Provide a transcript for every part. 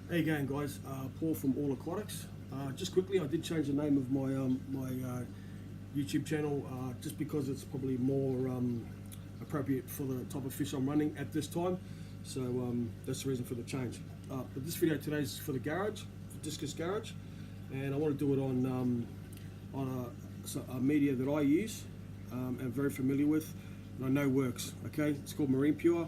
How you going, guys? Paul from All Aquatics. Just quickly, I did change the name of my YouTube channel just because it's probably more appropriate for the type of fish I'm running at this time. So that's the reason for the change. But this video today is for the garage, for discus garage, and I want to do it on a media that I use and very familiar with, and I know works. Okay, it's called Marine Pure.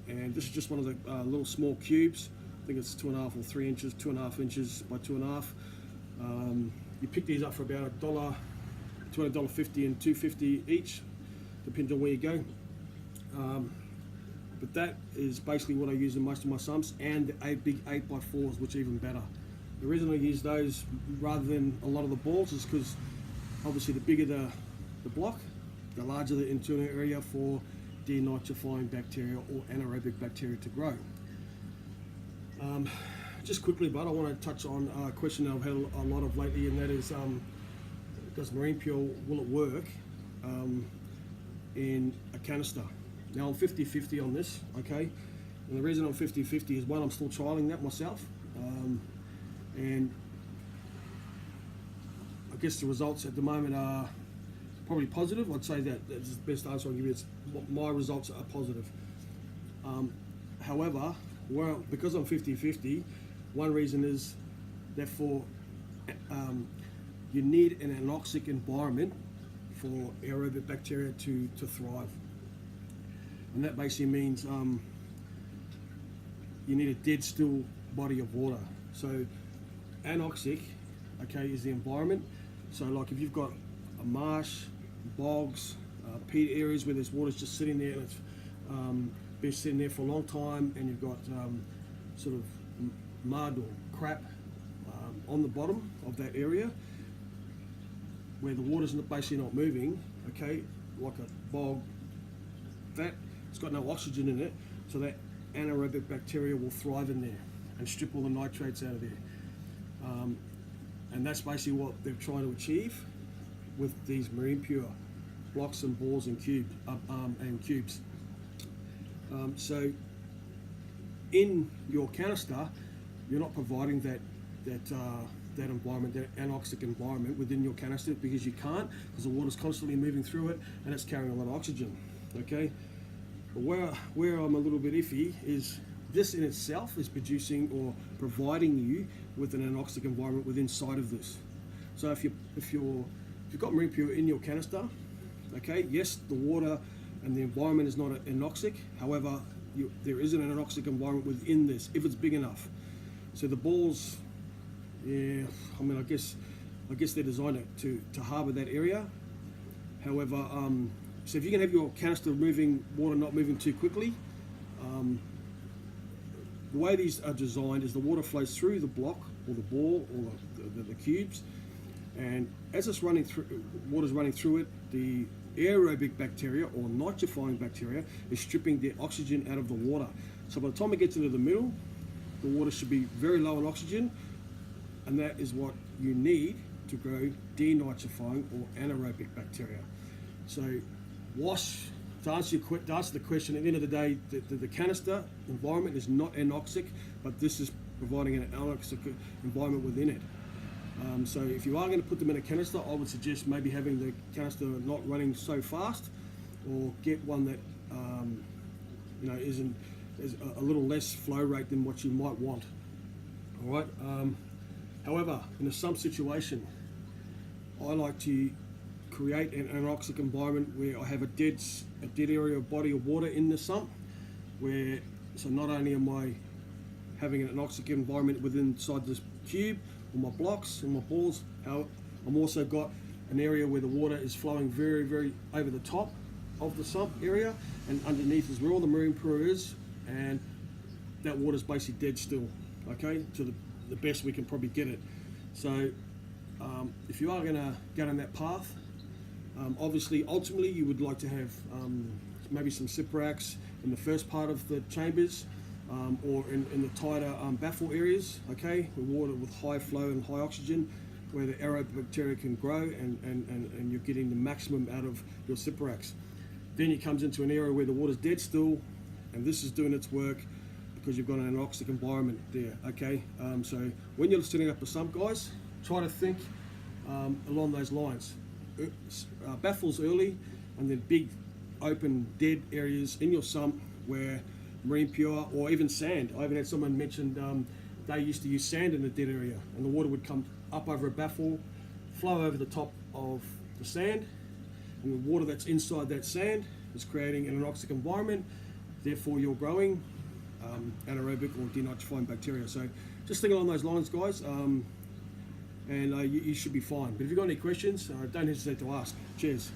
And this is just one of the little small cubes. I think it's 2.5 or 3 inches, 2.5 inches by 2.5. You pick these up for about $1, between $1.50 and $2.50 each, depending on where you go. But that is basically what I use in most of my sumps, and the big 8x4s, which are even better. The reason I use those rather than a lot of the balls is because obviously the bigger the block, the larger the internal area for denitrifying bacteria or anaerobic bacteria to grow. Just quickly, but I want to touch on a question that I've had a lot of lately, and that is, does Marine Pure, will it work in a canister? Now I'm 50-50 on this, okay? And the reason I'm 50-50 is, one, I'm still trialing that myself, and I guess the results at the moment are probably positive. I'd say that's the best answer I can give you. It's, my results are positive. However, because I'm 50-50, one reason is that you need an anoxic environment for aerobic bacteria to thrive. And that basically means you need a dead still body of water. So anoxic, okay, is the environment. So like if you've got a marsh, bogs, peat areas where there's water's just sitting there and it's been sitting there for a long time, and you've got sort of mud or crap on the bottom of that area where the water's basically not moving, okay, like a bog, that it's got no oxygen in it, so that anaerobic bacteria will thrive in there and strip all the nitrates out of there. And that's basically what they're trying to achieve with these Marine Pure blocks and balls and cubes. So in your canister, you're not providing that environment, that anoxic environment within your canister, because you can't, because the water's constantly moving through it and it's carrying a lot of oxygen. Okay, but where I'm a little bit iffy is this in itself is producing or providing you with an anoxic environment within inside of this. So if you've got Marine Pure in your canister, okay, yes, the water and the environment is not anoxic. However, there is an anoxic environment within this if it's big enough. So the balls, yeah, I mean, I guess they're designed to harbour that area. However, so if you can have your canister water not moving too quickly, the way these are designed is the water flows through the block or the ball or the cubes, and as it's running through, water's running through it, the aerobic bacteria or nitrifying bacteria is stripping the oxygen out of the water. So by the time it gets into the middle, the water should be very low in oxygen, and that is what you need to grow denitrifying or anaerobic bacteria. So to answer the question, at the end of the day, the canister environment is not anoxic, but this is providing an anoxic environment within it. So if you are going to put them in a canister, I would suggest maybe having the canister not running so fast, or get one that is a little less flow rate than what you might want. All right. However, in a sump situation, I like to create an anoxic environment where I have a dead area, body of water in the sump, so not only am I having an anoxic environment inside this cube or my blocks and my balls, I'm also got an area where the water is flowing very, very over the top of the sump area, and underneath is where all the Marine Pure is, and that water is basically dead still, okay, to the best we can probably get it. So if you are going to go down that path, obviously, ultimately, you would like to have maybe some sip racks in the first part of the chambers, or in the tighter baffle areas, okay, with water with high flow and high oxygen, where the aerobic bacteria can grow and you're getting the maximum out of your sip racks. Then it comes into an area where the water's dead still, and this is doing its work, because you've got an anoxic environment there. Okay, so when you're setting up a sump, guys, try to think along those lines. Baffles early, and then big open dead areas in your sump where marine pure or even sand. I even had someone mentioned they used to use sand in the dead area, and the water would come up over a baffle, flow over the top of the sand, and the water that's inside that sand is creating an anoxic environment. Therefore, you're growing anaerobic or denitrifying bacteria. So just think along those lines, guys, and you should be fine. But if you've got any questions, don't hesitate to ask. Cheers.